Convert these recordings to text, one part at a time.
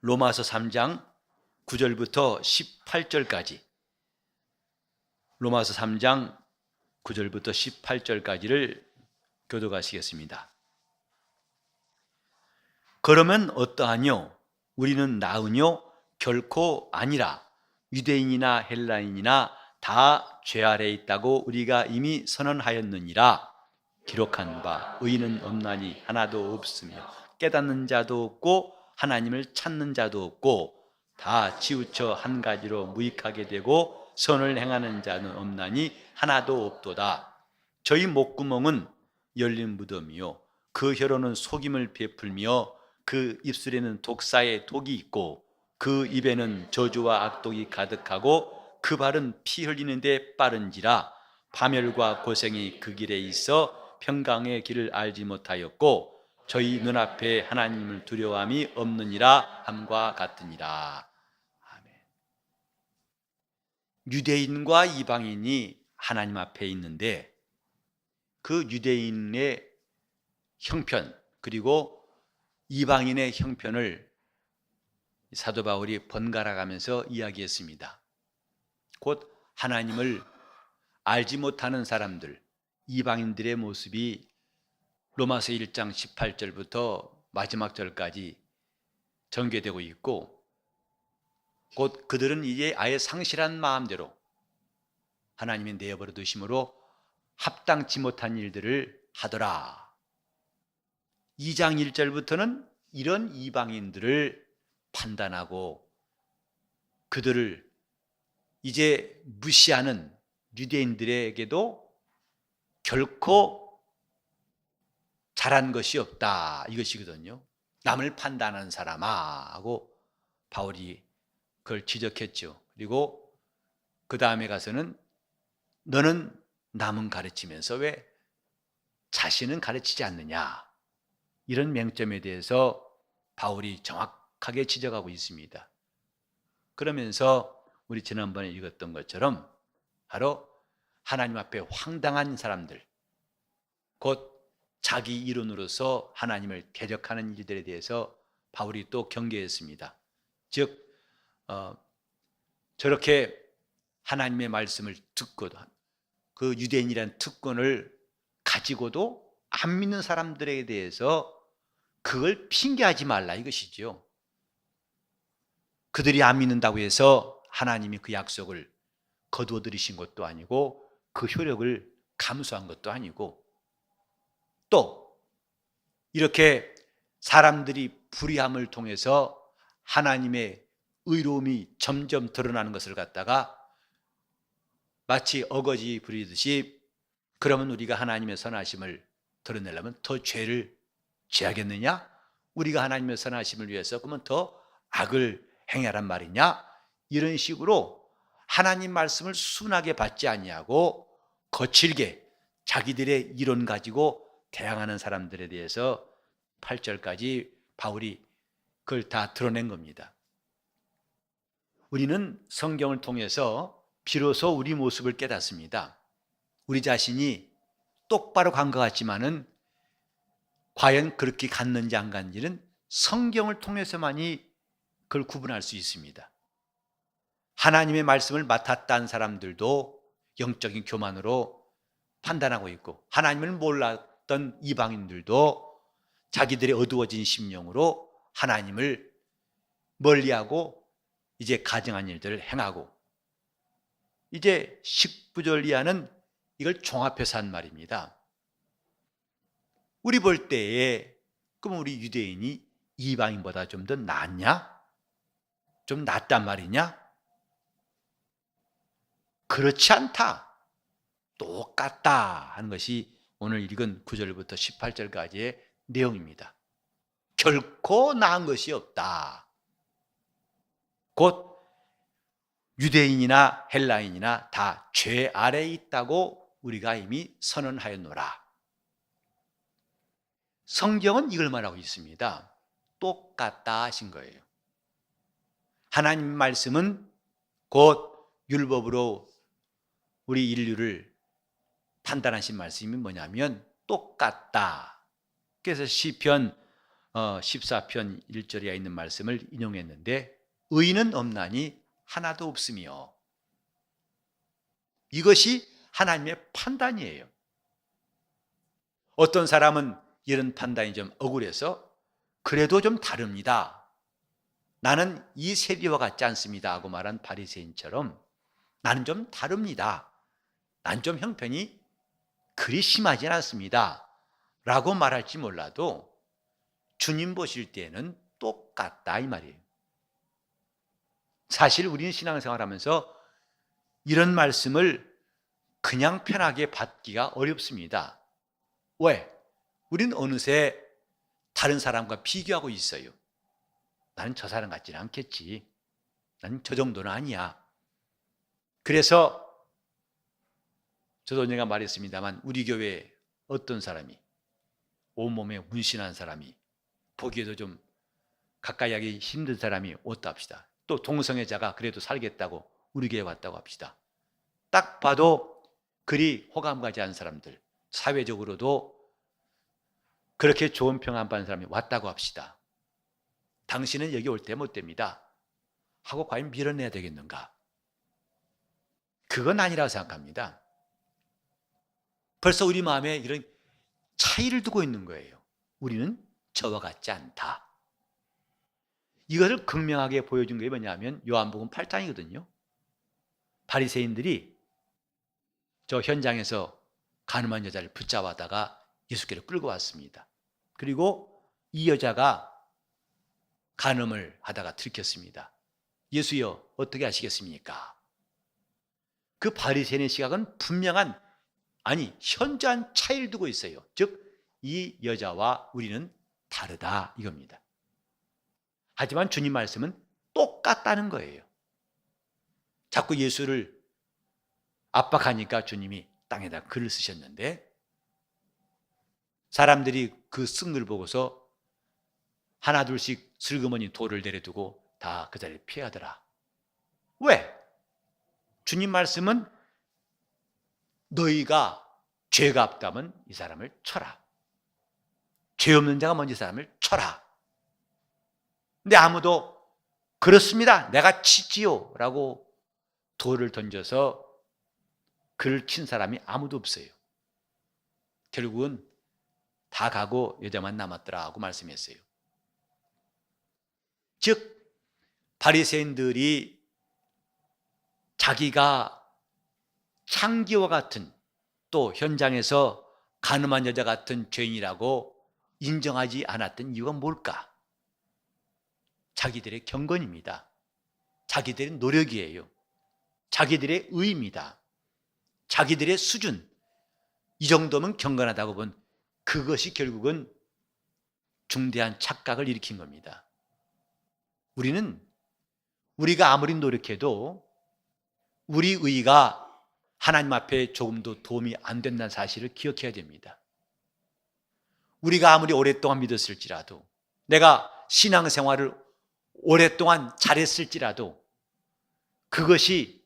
로마서 3장 9절부터 18절까지, 로마서 3장 9절부터 18절까지를 교독하시겠습니다. 그러면 어떠하뇨? 우리는 나으뇨? 결코 아니라. 유대인이나 헬라인이나 다 죄 아래에 있다고 우리가 이미 선언하였느니라. 기록한 바 의인은 없나니 하나도 없으며 깨닫는 자도 없고 하나님을 찾는 자도 없고 다 치우쳐 한 가지로 무익하게 되고 선을 행하는 자는 없나니 하나도 없도다. 저희 목구멍은 열린 무덤이요 그 혀로는 속임을 베풀며 그 입술에는 독사의 독이 있고 그 입에는 저주와 악독이 가득하고 그 발은 피 흘리는데 빠른지라. 파멸과 고생이 그 길에 있어 평강의 길을 알지 못하였고 저희 눈앞에 하나님을 두려워함이 없느니라 함과 같으니라. 아멘. 유대인과 이방인이 하나님 앞에 있는데 그 유대인의 형편 그리고 이방인의 형편을 사도 바울이 번갈아 가면서 이야기했습니다. 곧 하나님을 알지 못하는 사람들, 이방인들의 모습이 로마서 1장 18절부터 마지막 절까지 전개되고 있고, 곧 그들은 이제 아예 상실한 마음대로 하나님이 내버려 두심으로 합당치 못한 일들을 하더라. 2장 1절부터는 이런 이방인들을 판단하고 그들을 이제 무시하는 유대인들에게도 결코 잘한 것이 없다, 이것이거든요. 남을 판단하는 사람아 하고 바울이 그걸 지적했죠. 그리고 그 다음에 가서는 너는 남은 가르치면서 왜 자신은 가르치지 않느냐, 이런 맹점에 대해서 바울이 정확하게 지적하고 있습니다. 그러면서 우리 지난번에 읽었던 것처럼 바로 하나님 앞에 황당한 사람들, 곧 자기 이론으로서 하나님을 대적하는 일들에 대해서 바울이 또 경계했습니다. 즉 저렇게 하나님의 말씀을 듣고도 그 유대인이라는 특권을 가지고도 안 믿는 사람들에 대해서 그걸 핑계하지 말라, 이것이죠. 그들이 안 믿는다고 해서 하나님이 그 약속을 거두어들이신 것도 아니고 그 효력을 감수한 것도 아니고, 또 이렇게 사람들이 불의함을 통해서 하나님의 의로움이 점점 드러나는 것을 갖다가 마치 어거지 부리듯이, 그러면 우리가 하나님의 선하심을 드러내려면 더 죄를 지하겠느냐? 우리가 하나님의 선하심을 위해서 그러면 더 악을 행하란 말이냐? 이런 식으로 하나님 말씀을 순하게 받지 아니하고 거칠게 자기들의 이론 가지고 대항하는 사람들에 대해서 8절까지 바울이 그걸 다 드러낸 겁니다. 우리는 성경을 통해서 비로소 우리 모습을 깨닫습니다. 우리 자신이 똑바로 간 것 같지만은 과연 그렇게 갔는지 안 갔는지는 성경을 통해서만이 그걸 구분할 수 있습니다. 하나님의 말씀을 맡았다는 사람들도 영적인 교만으로 판단하고 있고, 하나님을 몰랐던 이방인들도 자기들의 어두워진 심령으로 하나님을 멀리하고 이제 가증한 일들을 행하고, 이제 19절 이하는 이걸 종합해서 한 말입니다. 우리 볼 때에 그럼 우리 유대인이 이방인보다 좀 더 낫냐? 좀 낫단 말이냐? 그렇지 않다, 똑같다 하는 것이 오늘 읽은 9절부터 18절까지의 내용입니다. 결코 나은 것이 없다. 곧 유대인이나 헬라인이나 다 죄 아래에 있다고 우리가 이미 선언하였노라. 성경은 이걸 말하고 있습니다. 똑같다 하신 거예요. 하나님 말씀은 곧 율법으로 우리 인류를 판단하신 말씀이 뭐냐면 똑같다. 그래서 시편 14편 1절에 있는 말씀을 인용했는데 의인은 없나니 하나도 없으며, 이것이 하나님의 판단이에요. 어떤 사람은 이런 판단이 좀 억울해서 그래도 좀 다릅니다, 나는 이 세리와 같지 않습니다 하고 말한 바리새인처럼 나는 좀 다릅니다, 난 좀 형편이 그리 심하진 않습니다 라고 말할지 몰라도 주님 보실 때에는 똑같다 이 말이에요. 사실 우리는 신앙생활하면서 이런 말씀을 그냥 편하게 받기가 어렵습니다. 왜? 우리는 어느새 다른 사람과 비교하고 있어요. 나는 저 사람 같지는 않겠지, 나는 저 정도는 아니야. 그래서 저도 언젠가 말했습니다만, 우리 교회에 어떤 사람이, 온몸에 문신한 사람이, 보기에도 좀 가까이 하기 힘든 사람이 왔다 합시다. 또 동성애자가 그래도 살겠다고 우리 교회에 왔다고 합시다. 딱 봐도 그리 호감 가지 않은 사람들, 사회적으로도 그렇게 좋은 평 안 받는 사람이 왔다고 합시다. 당신은 여기 올 때 못 됩니다 하고 과연 밀어내야 되겠는가? 그건 아니라고 생각합니다. 벌써 우리 마음에 이런 차이를 두고 있는 거예요. 우리는 저와 같지 않다. 이것을 극명하게 보여준 게 뭐냐면 요한복음 8장이거든요. 바리새인들이 저 현장에서 가늠한 여자를 붙잡아다가 예수께로 끌고 왔습니다. 그리고 이 여자가 간음을 하다가 들켰습니다. 예수여, 어떻게 하시겠습니까? 그 바리새인의 시각은 분명한, 아니 현저한 차이를 두고 있어요. 즉 이 여자와 우리는 다르다 이겁니다. 하지만 주님 말씀은 똑같다는 거예요. 자꾸 예수를 압박하니까 주님이 땅에다 글을 쓰셨는데, 사람들이 그 쓴 글 보고서 하나 둘씩 슬그머니 돌을 내려두고 다 그 자리를 피하더라. 왜? 주님 말씀은 너희가 죄가 없다면 이 사람을 쳐라, 죄 없는 자가 먼저 이 사람을 쳐라. 근데 아무도 그렇습니다, 내가 치지요 라고 돌을 던져서 그를 친 사람이 아무도 없어요. 결국은 다 가고 여자만 남았더라 하고 말씀했어요. 즉 바리새인들이 자기가 창기와 같은, 또 현장에서 간음한 여자 같은 죄인이라고 인정하지 않았던 이유가 뭘까? 자기들의 경건입니다. 자기들의 노력이에요. 자기들의 의입니다. 자기들의 수준, 이 정도면 경건하다고 본 그것이 결국은 중대한 착각을 일으킨 겁니다. 우리가 아무리 노력해도 우리 의가 하나님 앞에 조금도 도움이 안 된다는 사실을 기억해야 됩니다. 우리가 아무리 오랫동안 믿었을지라도, 내가 신앙생활을 오랫동안 잘했을지라도 그것이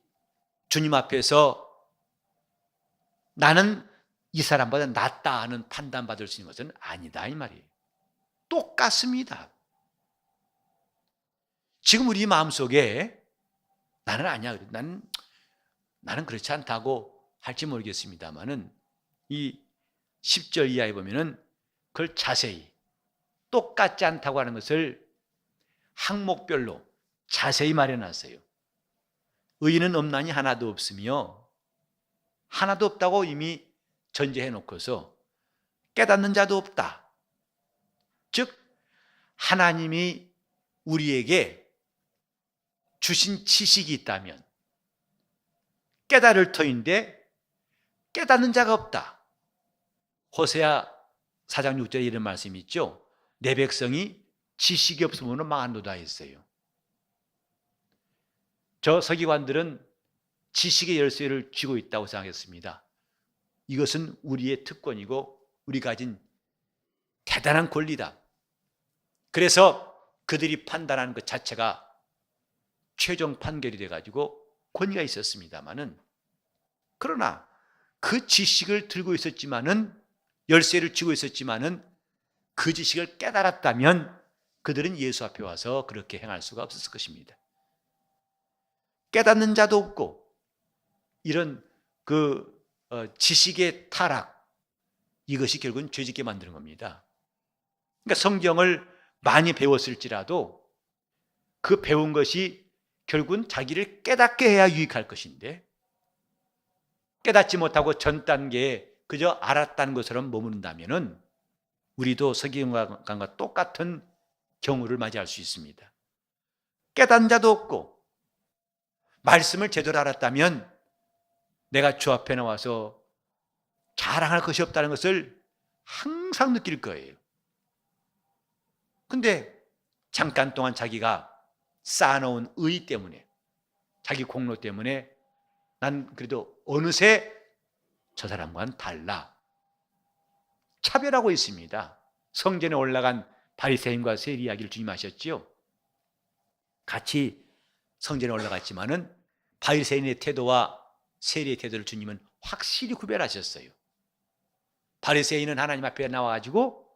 주님 앞에서 나는 이 사람보다 낫다 하는 판단받을 수 있는 것은 아니다 이 말이에요. 똑같습니다. 지금 우리 마음속에 나는 아니야, 나는 그렇지 않다고 할지 모르겠습니다만은 이 10절 이하에 보면은 그걸 자세히, 똑같지 않다고 하는 것을 항목별로 자세히 말해놨어요. 의인은 없나니 하나도 없으며, 하나도 없다고 이미 전제해 놓고서 깨닫는 자도 없다. 즉 하나님이 우리에게 주신 지식이 있다면 깨달을 터인데 깨닫는 자가 없다. 호세아 4장 6절에 이런 말씀이 있죠. 내 백성이 지식이 없으면 망한도다 했어요. 저 서기관들은 지식의 열쇠를 쥐고 있다고 생각했습니다. 이것은 우리의 특권이고 우리 가진 대단한 권리다. 그래서 그들이 판단하는 것 자체가 최종 판결이 돼가지고 권위가 있었습니다마는, 그러나 그 지식을 들고 있었지만은, 열쇠를 쥐고 있었지만은 그 지식을 깨달았다면 그들은 예수 앞에 와서 그렇게 행할 수가 없었을 것입니다. 깨닫는 자도 없고 이런 지식의 타락, 이것이 결국은 죄짓게 만드는 겁니다. 그러니까 성경을 많이 배웠을지라도 그 배운 것이 결국은 자기를 깨닫게 해야 유익할 것인데 깨닫지 못하고 전 단계에 그저 알았다는 것처럼 머무른다면 우리도 서기관과 똑같은 경우를 맞이할 수 있습니다. 깨닫는 자도 없고 말씀을 제대로 알았다면 내가 주 앞에 나와서 자랑할 것이 없다는 것을 항상 느낄 거예요. 근데 잠깐 동안 자기가 쌓아놓은 의 때문에, 자기 공로 때문에 난 그래도 어느새 저 사람과는 달라 차별하고 있습니다. 성전에 올라간 바리새인과 세리 이야기를 주님 하셨죠. 같이 성전에 올라갔지만은 바리새인의 태도와 세리의 태도를 주님은 확실히 구별하셨어요. 바리새인은 하나님 앞에 나와가지고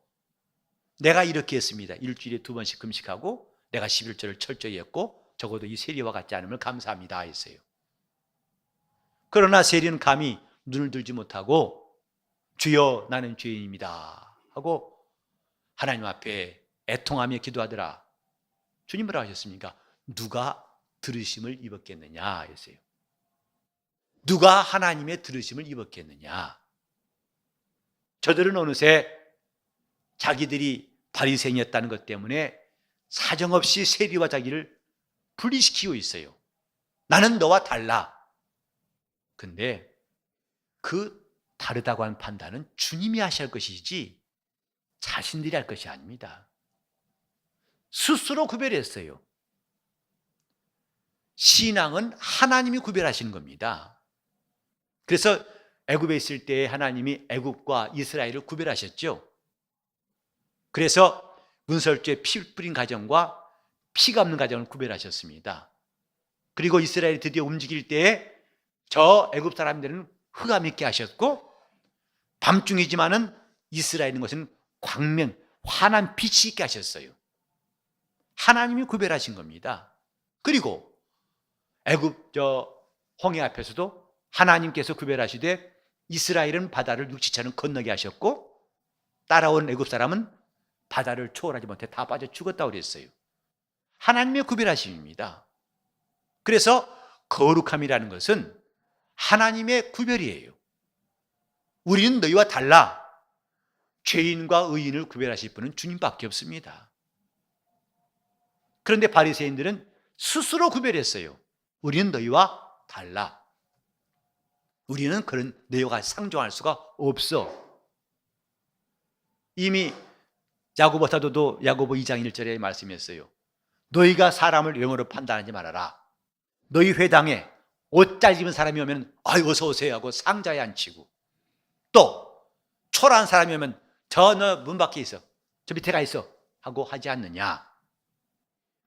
내가 이렇게 했습니다. 일주일에 2번씩 금식하고 내가 11조를 철저히 했고 적어도 이 세리와 같지 않음을 감사합니다 했어요. 그러나 세리는 감히 눈을 들지 못하고 주여 나는 죄인입니다 하고 하나님 앞에 애통하며 기도하더라. 주님 뭐라고 하셨습니까? 누가 들으심을 입었겠느냐 했어요. 누가 하나님의 들으심을 입었겠느냐. 저들은 어느새 자기들이 바리새인이었다는 것 때문에 사정없이 세리와 자기를 분리시키고 있어요. 나는 너와 달라. 근데 그 다르다고 한 판단은 주님이 하셔야 할 것이지 자신들이 할 것이 아닙니다. 스스로 구별했어요. 신앙은 하나님이 구별하시는 겁니다. 그래서 애굽에 있을 때 하나님이 애굽과 이스라엘을 구별하셨죠. 그래서 문설주에 피 뿌린 가정과 피가 없는 가정을 구별하셨습니다. 그리고 이스라엘이 드디어 움직일 때에 저 애굽 사람들은 흑암 있게 하셨고 밤중이지만은 이스라엘인 것은 광명, 환한 빛이 있게 하셨어요. 하나님이 구별하신 겁니다. 그리고 애굽 홍해 앞에서도 하나님께서 구별하시되 이스라엘은 바다를 육지처럼 건너게 하셨고 따라온 애굽 사람은 바다를 초월하지 못해 다 빠져 죽었다고 그랬어요. 하나님의 구별하심입니다. 그래서 거룩함이라는 것은 하나님의 구별이에요. 우리는 너희와 달라. 죄인과 의인을 구별하실 분은 주님밖에 없습니다. 그런데 바리새인들은 스스로 구별했어요. 우리는 너희와 달라. 우리는 그런 너희와 상종할 수가 없어. 이미 야고보 사도도 야고보 2장 1절에 말씀했어요. 너희가 사람을 외모로 판단하지 말아라. 너희 회당에 옷 잘 입은 사람이 오면 아유 어서 오세요 하고 상자에 앉히고 또 초라한 사람이 오면 저 너 문 밖에 있어. 저 밑에 가 있어 하고 하지 않느냐.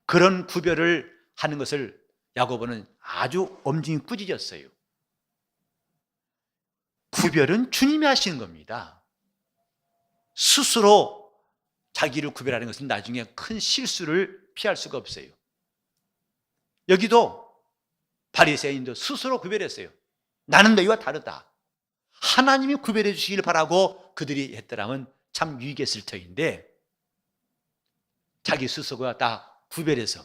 그런 구별을 하는 것을 야고보는 아주 엄중히 꾸짖었어요. 구별은 주님이 하시는 겁니다. 스스로 자기를 구별하는 것은 나중에 큰 실수를 피할 수가 없어요. 여기도 바리새인도 스스로 구별했어요. 나는 너희와 다르다. 하나님이 구별해 주시길 바라고 그들이 했더라면 참 유익했을 터인데 자기 스스로가 다 구별해서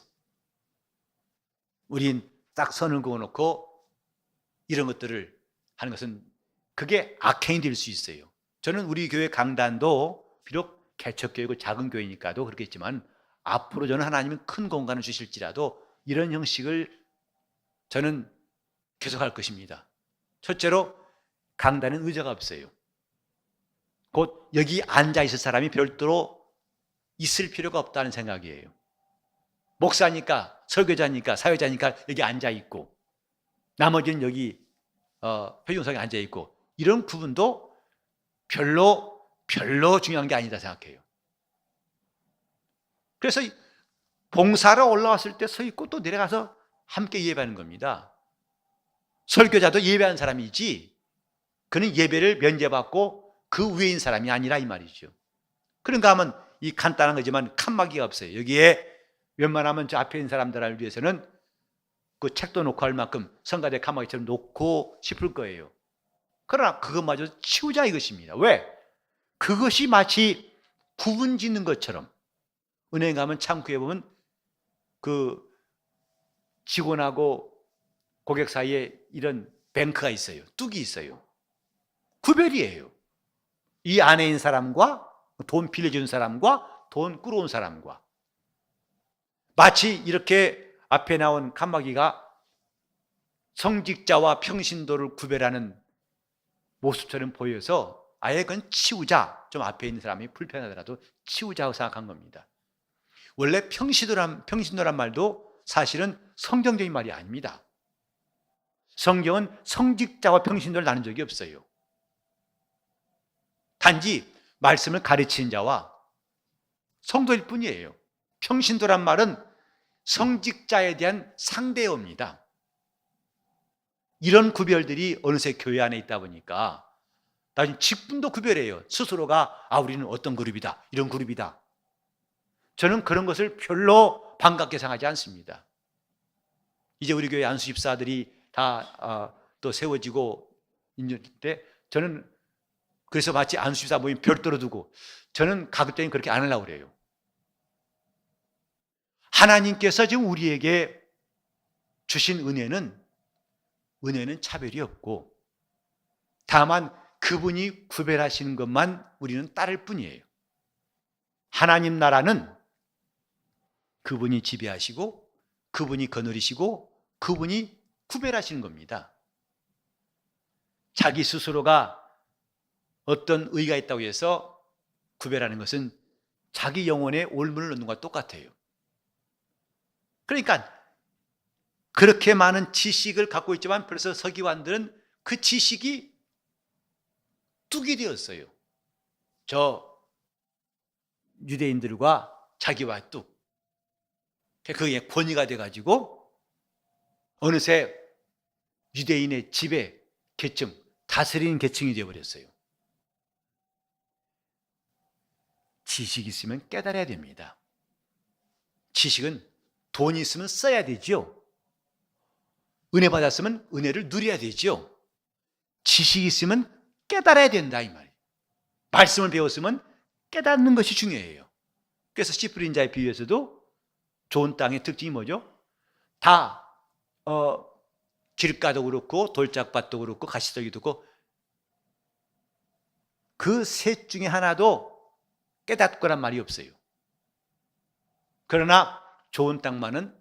우린 딱 선을 그어놓고 이런 것들을 하는 것은 그게 악행이 될 수 있어요. 저는 우리 교회 강단도 비록 개척교회고 작은 교회니까도 그렇겠지만 앞으로 저는 하나님이 큰 공간을 주실지라도 이런 형식을 저는 계속할 것입니다. 첫째로 강단은 의자가 없어요. 곧 여기 앉아있을 사람이 별도로 있을 필요가 없다는 생각이에요. 목사니까 설교자니까 사회자니까 여기 앉아있고 나머지는 여기 회중석에 앉아있고 이런 구분도 별로 중요한 게 아니다 생각해요. 그래서 봉사로 올라왔을 때 서 있고 또 내려가서 함께 예배하는 겁니다. 설교자도 예배하는 사람이지 그는 예배를 면제받고 그 위에 있는 사람이 아니라 이 말이죠. 그런가 하면 이 간단한 거지만 칸막이가 없어요. 여기에 웬만하면 저 앞에 있는 사람들을 위해서는 그 책도 놓고 할 만큼 성가대 칸막이처럼 놓고 싶을 거예요. 그러나 그것마저 치우자 이것입니다. 왜? 그것이 마치 구분 짓는 것처럼, 은행 가면 창구에 보면 그 직원하고 고객 사이에 이런 뱅크가 있어요. 뚝이 있어요. 구별이에요. 이 안에 있는 사람과 돈 빌려준 사람과 돈 끌어온 사람과, 마치 이렇게 앞에 나온 칸막이가 성직자와 평신도를 구별하는 모습처럼 보여서 아예 그건 치우자, 좀 앞에 있는 사람이 불편하더라도 치우자고 생각한 겁니다. 원래 평신도란 말도 사실은 성경적인 말이 아닙니다. 성경은 성직자와 평신도를 나눈 적이 없어요. 단지 말씀을 가르치는 자와 성도일 뿐이에요. 평신도란 말은 성직자에 대한 상대어입니다. 이런 구별들이 어느새 교회 안에 있다 보니까 나중에 직분도 구별해요. 스스로가 우리는 어떤 그룹이다, 이런 그룹이다. 저는 그런 것을 별로 반갑게 생각하지 않습니다. 이제 우리 교회 안수 집사들이 다 또 세워지고 있는데, 저는 그래서 마치 안수 집사 모임 별도로 두고 저는 가급적이면 그렇게 안 하려고 그래요. 하나님께서 지금 우리에게 주신 은혜는 차별이 없고, 다만 그분이 구별하시는 것만 우리는 따를 뿐이에요. 하나님 나라는 그분이 지배하시고, 그분이 거느리시고, 그분이 구별하시는 겁니다. 자기 스스로가 어떤 의가 있다고 해서 구별하는 것은 자기 영혼에 올문을 넣는 것과 똑같아요. 그러니까 그렇게 많은 지식을 갖고 있지만 벌써 서기관들은 그 지식이 뚝이 되었어요. 저 유대인들과 자기와 뚝. 그게 권위가 돼가지고 어느새 유대인의 지배 계층, 다스리는 계층이 되어버렸어요. 지식이 있으면 깨달아야 됩니다. 지식은 돈이 있으면 써야 되죠. 은혜 받았으면 은혜를 누려야 되죠. 지식이 있으면 깨달아야 된다 이 말이에요. 말씀을 배웠으면 깨닫는 것이 중요해요. 그래서 씨 뿌린 자의 비유에서도 좋은 땅의 특징이 뭐죠? 다 길가도 그렇고 돌짝밭도 그렇고 가시떨기도 그렇고 그 셋 중에 하나도 깨닫거란 말이 없어요. 그러나 좋은 땅만은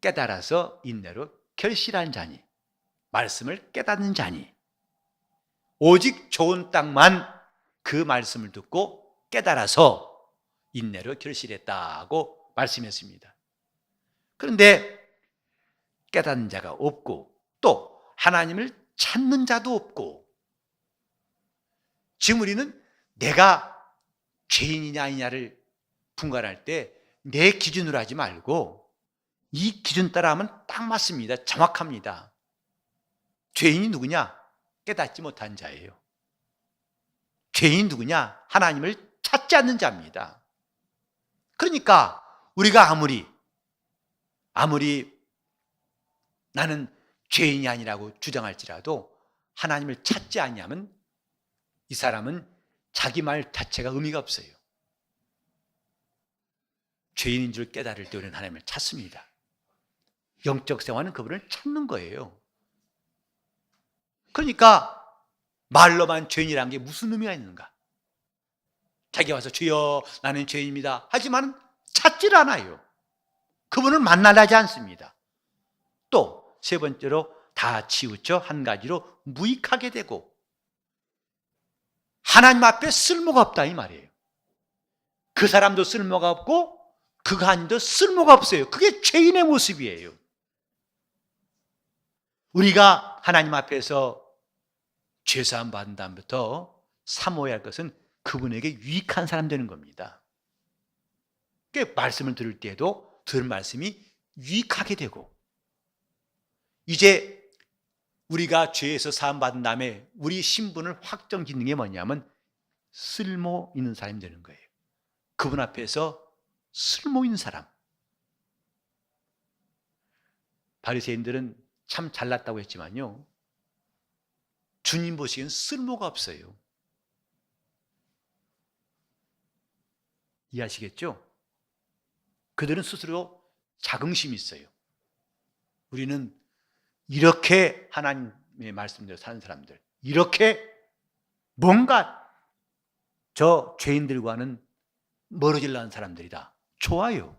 깨달아서 인내로 결실한 자니, 말씀을 깨닫는 자니, 오직 좋은 땅만 그 말씀을 듣고 깨달아서 인내로 결실했다고 말씀했습니다. 그런데 깨닫는 자가 없고 또 하나님을 찾는 자도 없고, 지금 우리는 내가 죄인이냐 아니냐를 분간할 때 내 기준으로 하지 말고 이 기준 따라 하면 딱 맞습니다. 정확합니다. 죄인이 누구냐? 깨닫지 못한 자예요. 죄인이 누구냐? 하나님을 찾지 않는 자입니다. 그러니까 우리가 아무리 나는 죄인이 아니라고 주장할지라도 하나님을 찾지 않냐면 이 사람은 자기 말 자체가 의미가 없어요. 죄인인 줄 깨달을 때 우리는 하나님을 찾습니다. 영적 생활은 그분을 찾는 거예요. 그러니까 말로만 죄인이라는 게 무슨 의미가 있는가? 자기가 와서 주여 나는 죄인입니다 하지만 찾질 않아요. 그분을 만나려 하지 않습니다. 또 세 번째로 다 치우쳐 한 가지로 무익하게 되고 하나님 앞에 쓸모가 없다 이 말이에요. 그 사람도 쓸모가 없고 그가 아닌도 쓸모가 없어요. 그게 죄인의 모습이에요. 우리가 하나님 앞에서 죄사함 받은 다음부터 사모해야 할 것은 그분에게 유익한 사람 되는 겁니다. 그 말씀을 들을 때에도 들은 말씀이 유익하게 되고, 이제 우리가 죄에서 사함 받은 다음에 우리 신분을 확정짓는 게 뭐냐면 쓸모 있는 사람이 되는 거예요. 그분 앞에서 쓸모 있는 사람. 바리새인들은 참 잘났다고 했지만요, 주님 보시기엔 쓸모가 없어요. 이해하시겠죠? 그들은 스스로 자긍심이 있어요. 우리는 이렇게 하나님의 말씀대로 사는 사람들, 이렇게 뭔가 저 죄인들과는 멀어지려는 사람들이다. 좋아요.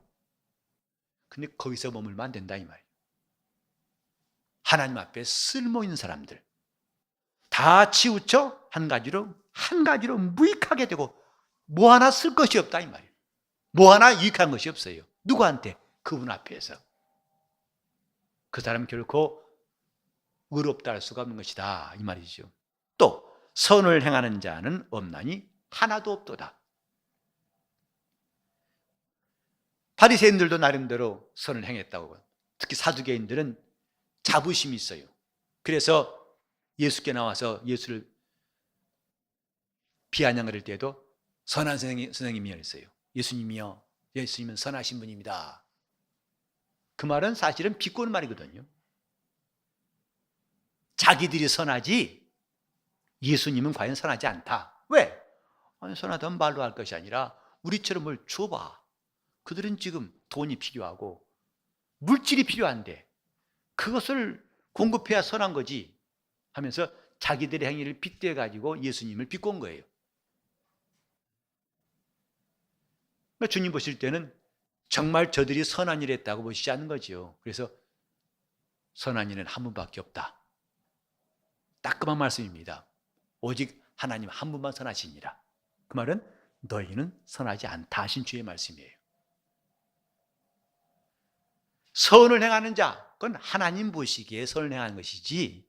근데 거기서 머물면 안 된다 이 말이에요. 하나님 앞에 쓸모 있는 사람들, 다 치우쳐 한 가지로 무익하게 되고 뭐 하나 쓸 것이 없다 이 말이에요. 뭐 하나 유익한 것이 없어요. 누구한테? 그분 앞에서. 그 사람은 결코 의롭다 할 수가 없는 것이다 이 말이죠. 또 선을 행하는 자는 없나니 하나도 없도다. 바리새인들도 나름대로 선을 행했다고. 특히 사두개인들은 자부심이 있어요. 그래서 예수께 나와서 예수를 비아냥거릴 때도 선한 선생님이여 했어요. 예수님이요, 예수님은 선하신 분입니다. 그 말은 사실은 비꼬는 말이거든요. 자기들이 선하지 예수님은 과연 선하지 않다. 왜? 아니, 선하다면 말로 할 것이 아니라 우리처럼 뭘 줘봐. 그들은 지금 돈이 필요하고 물질이 필요한데 그것을 공급해야 선한 거지 하면서 자기들의 행위를 빗대어 가지고 예수님을 비꼰 거예요. 그러니까 주님 보실 때는 정말 저들이 선한 일을 했다고 보시지 않는 거죠. 그래서 선한 일은 한 분밖에 없다. 따끔한 말씀입니다. 오직 하나님 한 분만 선하시니라. 그 말은 너희는 선하지 않다 하신 주의 말씀이에요. 선을 행하는 자, 그건 하나님 보시기에 선을 행하는 것이지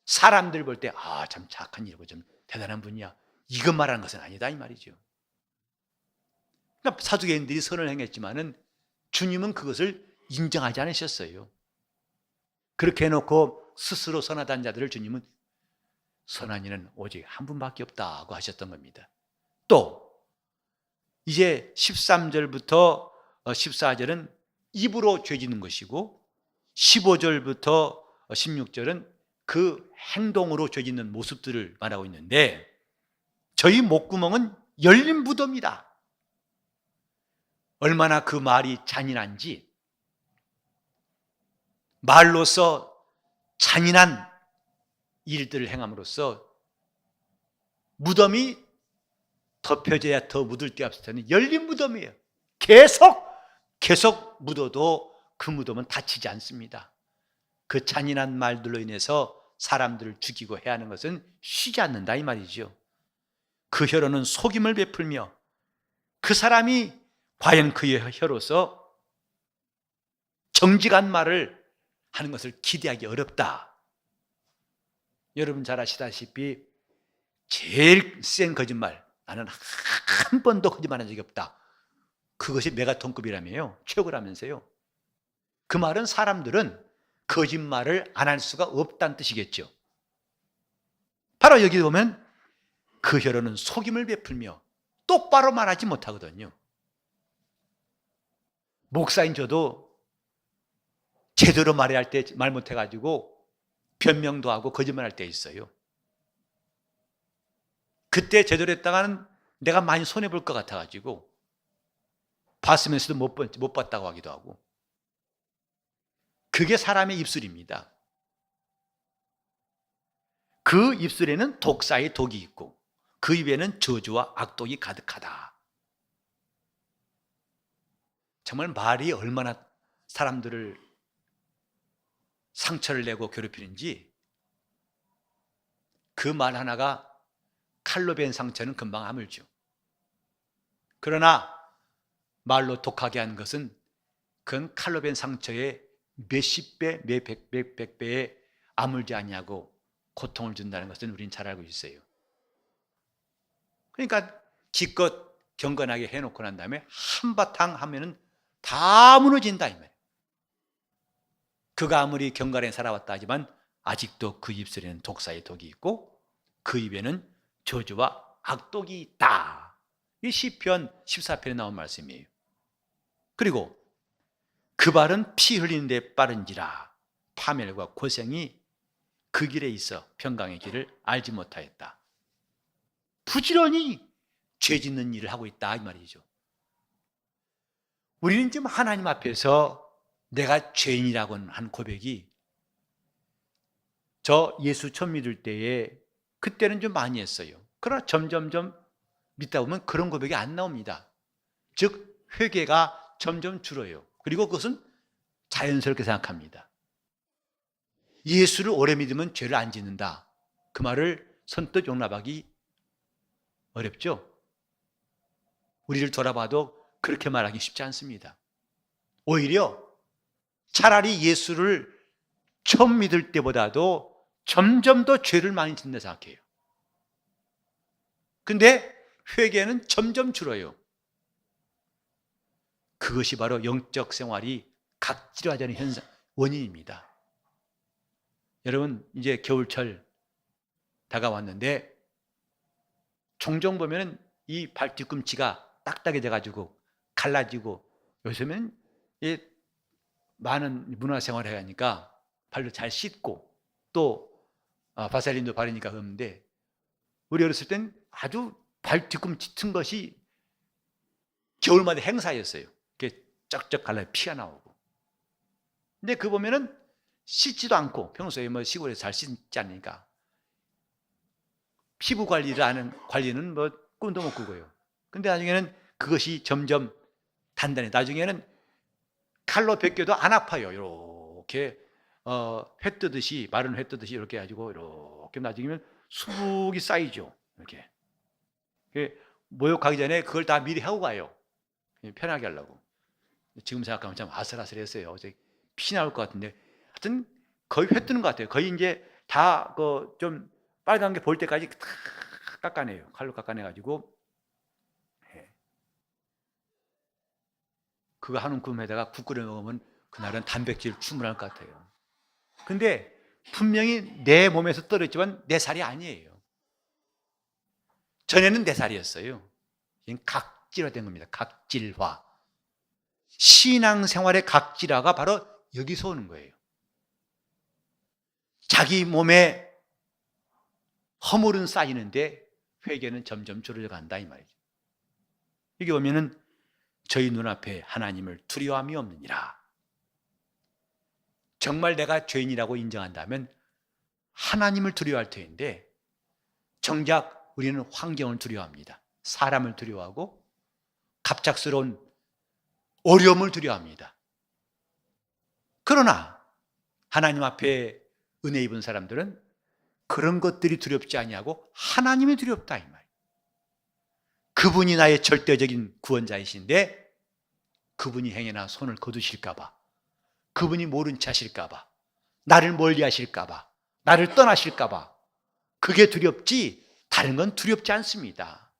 사람들 볼 때 참 착한 일이고 좀 대단한 분이야, 이것 말하는 것은 아니다 이 말이죠. 그러니까 사두개인들이 선을 행했지만은 주님은 그것을 인정하지 않으셨어요. 그렇게 해놓고 스스로 선하다는 자들을 주님은 선한 이는 오직 한 분밖에 없다고 하셨던 겁니다. 또 이제 13절부터 14절은 입으로 죄 짓는 것이고 15절부터 16절은 그 행동으로 죄 짓는 모습들을 말하고 있는데 저희 목구멍은 열린 부도입니다. 얼마나 그 말이 잔인한지, 말로서 잔인한 일들을 행함으로써 무덤이 덮여져야 더 묻을 데 없을 때는 열린 무덤이에요. 계속 묻어도 그 무덤은 닫히지 않습니다. 그 잔인한 말들로 인해서 사람들을 죽이고 해야 하는 것은 쉬지 않는다 이 말이죠. 그 혀로는 속임을 베풀며 그 사람이 과연 그의 혀로서 정직한 말을 하는 것을 기대하기 어렵다. 여러분 잘 아시다시피 제일 센 거짓말, 나는 한 번도 거짓말한 적이 없다, 그것이 메가톤급이라며요. 최고라면서요. 그 말은 사람들은 거짓말을 안 할 수가 없다는 뜻이겠죠. 바로 여기 보면 그 혀로는 속임을 베풀며 똑바로 말하지 못하거든요. 목사인 저도 제대로 말해야 할 때 말 못해가지고 변명도 하고 거짓말할 때 있어요. 그때 제대로 했다가는 내가 많이 손해볼 것 같아가지고 봤으면서도 못 봤다고 하기도 하고. 그게 사람의 입술입니다. 그 입술에는 독사의 독이 있고 그 입에는 저주와 악독이 가득하다. 정말 말이 얼마나 사람들을 상처를 내고 괴롭히는지, 그 말 하나가 칼로 벤 상처는 금방 아물죠. 그러나 말로 독하게 한 것은 그건 칼로 벤 상처에 몇십 배, 몇백 배에 아물지 아니하고 고통을 준다는 것은 우리는 잘 알고 있어요. 그러니까 기껏 경건하게 해놓고 난 다음에 한바탕 하면은 다 무너진다 이 말이에요. 그가 아무리 경건하게 살아왔다 하지만 아직도 그 입술에는 독사의 독이 있고 그 입에는 저주와 악독이 있다. 이 시편 14편에 나온 말씀이에요. 그리고 그 발은 피 흘리는 데 빠른지라 파멸과 고생이 그 길에 있어 평강의 길을 알지 못하였다. 부지런히 죄 짓는 일을 하고 있다 이 말이죠. 우리는 지금 하나님 앞에서 내가 죄인이라고 한 고백이 저 예수 처음 믿을 때에 그때는 좀 많이 했어요. 그러나 점점점 믿다 보면 그런 고백이 안 나옵니다. 즉 회개가 점점 줄어요. 그리고 그것은 자연스럽게 생각합니다. 예수를 오래 믿으면 죄를 안 짓는다. 그 말을 선뜻 용납하기 어렵죠? 우리를 돌아봐도 그렇게 말하기 쉽지 않습니다. 오히려 차라리 예수를 처음 믿을 때보다도 점점 더 죄를 많이 짓는다 생각해요. 근데 회개는 점점 줄어요. 그것이 바로 영적 생활이 각질화되는 현상, 원인입니다. 여러분, 이제 겨울철 다가왔는데 종종 보면 이 발 뒤꿈치가 딱딱해져가지고 갈라지고, 요즘엔 많은 문화생활을 하니까 발로 잘 씻고 또 바셀린도 바르니까 그런데, 우리 어렸을 땐 아주 발 뒤꿈치 튼 것이 겨울마다 행사였어요. 이렇게 쩍쩍 갈라 피가 나오고. 근데 그거 보면은 씻지도 않고, 평소에 뭐 시골에서 잘 씻지 않으니까 피부 관리는 뭐 꿈도 못 꾸고요. 근데 나중에는 그것이 점점 단단해. 나중에는 칼로 베껴도 안 아파요. 이렇게 회 뜨듯이, 마른 회 뜨듯이 이렇게 해가지고 이렇게 나중에는 수북이 쌓이죠. 이렇게 모욕 가기 전에 그걸 다 미리 하고 가요. 편하게 하려고. 지금 생각하면 참 아슬아슬했어요. 어제 피 나올 것 같은데, 하여튼 거의 회 뜨는 것 같아요. 거의 이제 다 좀 빨간 게 보일 때까지 탁 깎아내요. 칼로 깎아내가지고. 그거 한 움큼에다가 국 끓여 먹으면 그날은 단백질 충분할 것 같아요. 근데 분명히 내 몸에서 떨어지지만 내 살이 아니에요. 전에는 내 살이었어요. 지금 각질화된 겁니다. 각질화. 신앙생활의 각질화가 바로 여기서 오는 거예요. 자기 몸에 허물은 쌓이는데 회개는 점점 줄어져 간다 이 말이죠. 여기 보면은 저희 눈앞에 하나님을 두려움이 없느니라. 정말 내가 죄인이라고 인정한다면 하나님을 두려워할 터인데, 정작 우리는 환경을 두려워합니다. 사람을 두려워하고 갑작스러운 어려움을 두려워합니다. 그러나 하나님 앞에 은혜 입은 사람들은 그런 것들이 두렵지 아니하고 하나님이 두렵다 이 말. 그분이 나의 절대적인 구원자이신데 그분이 행여나 손을 거두실까 봐, 그분이 모른 채 하실까 봐, 나를 멀리 하실까 봐, 나를 떠나실까 봐, 그게 두렵지 다른 건 두렵지 않습니다.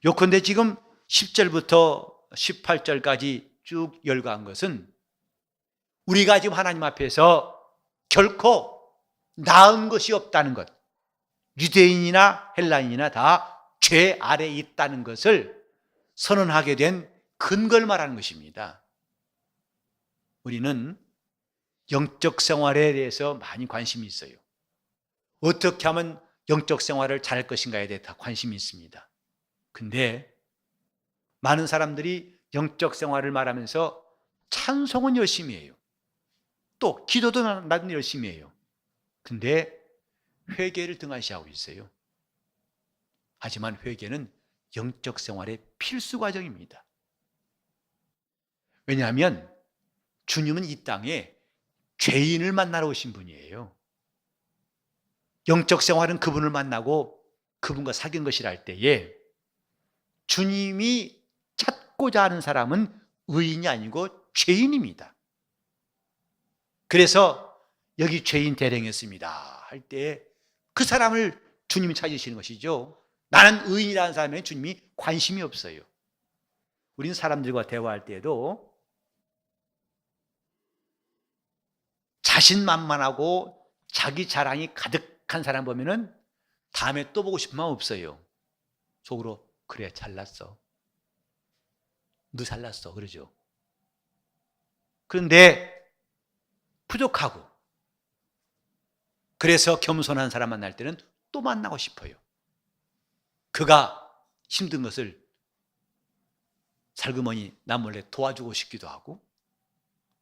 요컨대 지금 10절부터 18절까지 쭉 열거한 것은 우리가 지금 하나님 앞에서 결코 나은 것이 없다는 것, 유대인이나 헬라인이나 다 죄 아래에 있다는 것을 선언하게 된 근거를 말하는 것입니다. 우리는 영적 생활에 대해서 많이 관심이 있어요. 어떻게 하면 영적 생활을 잘할 것인가에 대해 다 관심이 있습니다. 근데 많은 사람들이 영적 생활을 말하면서 찬송은 열심히 해요. 또 기도도 나는 열심히 해요. 근데 회개를 등한시하고 있어요. 하지만 회개는 영적 생활의 필수 과정입니다. 왜냐하면 주님은 이 땅에 죄인을 만나러 오신 분이에요. 영적 생활은 그분을 만나고 그분과 사귄 것이라 할 때에 주님이 찾고자 하는 사람은 의인이 아니고 죄인입니다. 그래서 여기 죄인 대령했습니다 할 때 그 사람을 주님이 찾으시는 것이죠. 나는 의인이라는 사람에게 주님이 관심이 없어요. 우리는 사람들과 대화할 때에도 자신만만하고 자기 자랑이 가득한 사람 보면은 다음에 또 보고 싶은 마음 없어요. 속으로 그래 잘났어. 너 잘났어. 그러죠. 그런데 부족하고 그래서 겸손한 사람 만날 때는 또 만나고 싶어요. 그가 힘든 것을 살그머니 나 몰래 도와주고 싶기도 하고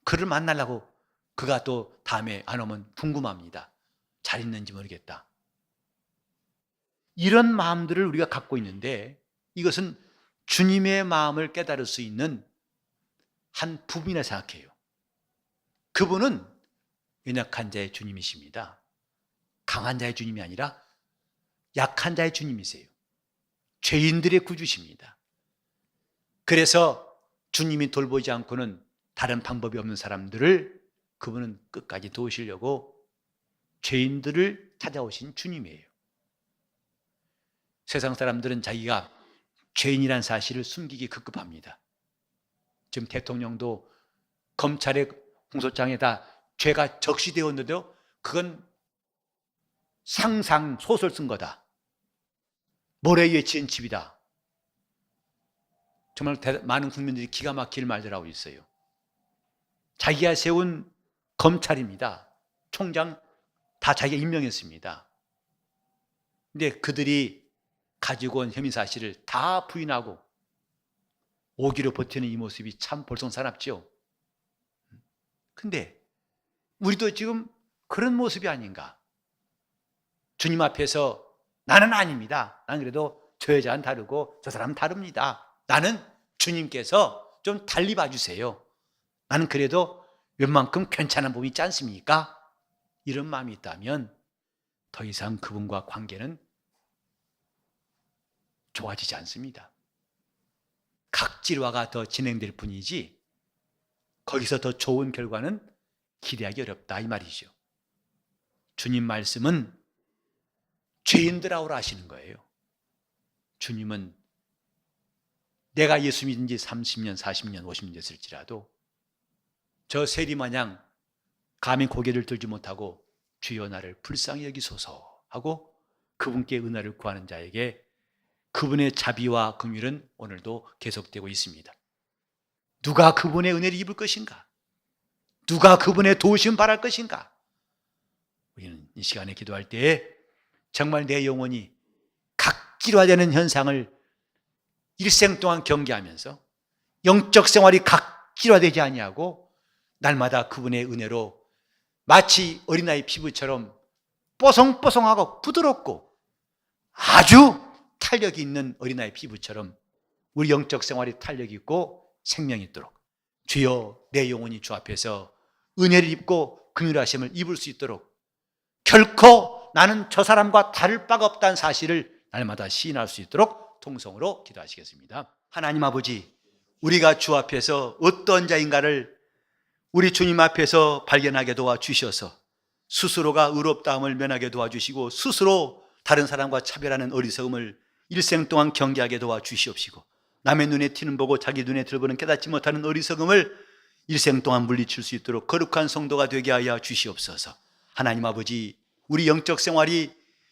그를 만나려고 그가 또 다음에 안 오면 궁금합니다. 잘 있는지 모르겠다. 이런 마음들을 우리가 갖고 있는데 이것은 주님의 마음을 깨달을 수 있는 한 부분이라 생각해요. 그분은 연약한 자의 주님이십니다. 강한 자의 주님이 아니라 약한 자의 주님이세요. 죄인들의 구주십니다. 그래서 주님이 돌보지 않고는 다른 방법이 없는 사람들을 그분은 끝까지 도우시려고 죄인들을 찾아오신 주님이에요. 세상 사람들은 자기가 죄인이라는 사실을 숨기기 급급합니다. 지금 대통령도 검찰의 공소장에다 죄가 적시되었는데도 그건 상상 소설 쓴 거다. 모래 위에 지은 집이다. 정말 많은 국민들이 기가 막힐 말들 하고 있어요. 자기가 세운 검찰입니다. 총장 다 자기가 임명했습니다. 근데 그들이 가지고 온 혐의 사실을 다 부인하고 오기로 버티는 이 모습이 참 볼썽사납죠. 근데 우리도 지금 그런 모습이 아닌가. 주님 앞에서 나는 아닙니다. 나는 그래도 저 여자는 다르고 저 사람은 다릅니다. 나는 주님께서 좀 달리 봐주세요. 나는 그래도 웬만큼 괜찮은 부분이 있지 않습니까? 이런 마음이 있다면 더 이상 그분과 관계는 좋아지지 않습니다. 각질화가 더 진행될 뿐이지 거기서 더 좋은 결과는 기대하기 어렵다 이 말이죠. 주님 말씀은 죄인들하오라 하시는 거예요. 주님은 내가 예수 믿은 지 30년, 40년, 50년 됐을지라도 저 세리마냥 감히 고개를 들지 못하고 주여 나를 불쌍히 여기소서 하고 그분께 은혜를 구하는 자에게 그분의 자비와 긍휼은 오늘도 계속되고 있습니다. 누가 그분의 은혜를 입을 것인가? 누가 그분의 도우심 바랄 것인가? 우리는 이 시간에 기도할 때에 정말 내 영혼이 각질화되는 현상을 일생 동안 경계하면서 영적 생활이 각질화되지 아니하고 날마다 그분의 은혜로 마치 어린아이 피부처럼 뽀송뽀송하고 부드럽고 아주 탄력이 있는 어린아이 피부처럼 우리 영적 생활이 탄력이 있고 생명이 있도록 주여 내 영혼이 주 앞에서 은혜를 입고 긍휼하심을 입을 수 있도록 결코 나는 저 사람과 다를 바가 없다는 사실을 날마다 시인할 수 있도록 통성으로 기도하시겠습니다. 하나님 아버지, 우리가 주 앞에서 어떤 자인가를 우리 주님 앞에서 발견하게 도와주셔서 스스로가 의롭다함을 면하게 도와주시고 스스로 다른 사람과 차별하는 어리석음을 일생 동안 경계하게 도와주시옵시고 남의 눈에 티는 보고 자기 눈에 들보는 깨닫지 못하는 어리석음을 일생 동안 물리칠 수 있도록 거룩한 성도가 되게 하여 주시옵소서. 하나님 아버지, 우리 영적 생활이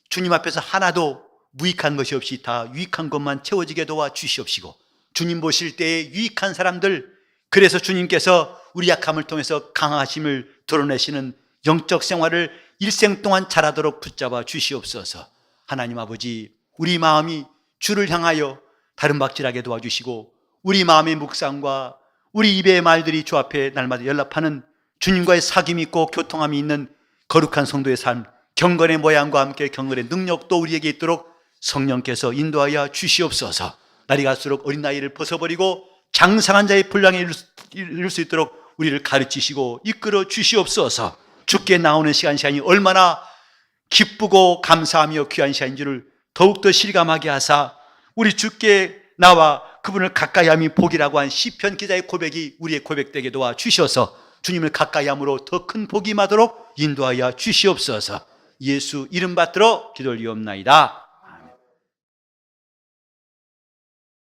주님 앞에서 하나도 무익한 것이 없이 다 유익한 것만 채워지게 도와주시옵시고 주님 보실 때에 유익한 사람들, 그래서 주님께서 우리 약함을 통해서 강하심을 드러내시는 영적 생활을 일생 동안 잘하도록 붙잡아 주시옵소서. 하나님 아버지, 우리 마음이 주를 향하여 다름박질하게 도와주시고 우리 마음의 묵상과 우리 입의 말들이 주 앞에 날마다 연락하는 주님과의 사귐이 있고 교통함이 있는 거룩한 성도의 삶, 경건의 모양과 함께 경건의 능력도 우리에게 있도록 성령께서 인도하여 주시옵소서. 날이 갈수록 어린 나이를 벗어버리고 장성한 자의 분량에 이룰 수 있도록 우리를 가르치시고 이끌어 주시옵소서. 주께 나오는 시간이 얼마나 기쁘고 감사하며 귀한 시간인 줄을 더욱더 실감하게 하사 우리 주께 나와 그분을 가까이함이 복이라고 한 시편 기자의 고백이 우리의 고백되게 도와 주셔서 주님을 가까이함으로 더 큰 복이 임하도록 인도하여 주시옵소서. 예수 이름 받들어 기도를 이옵나이다.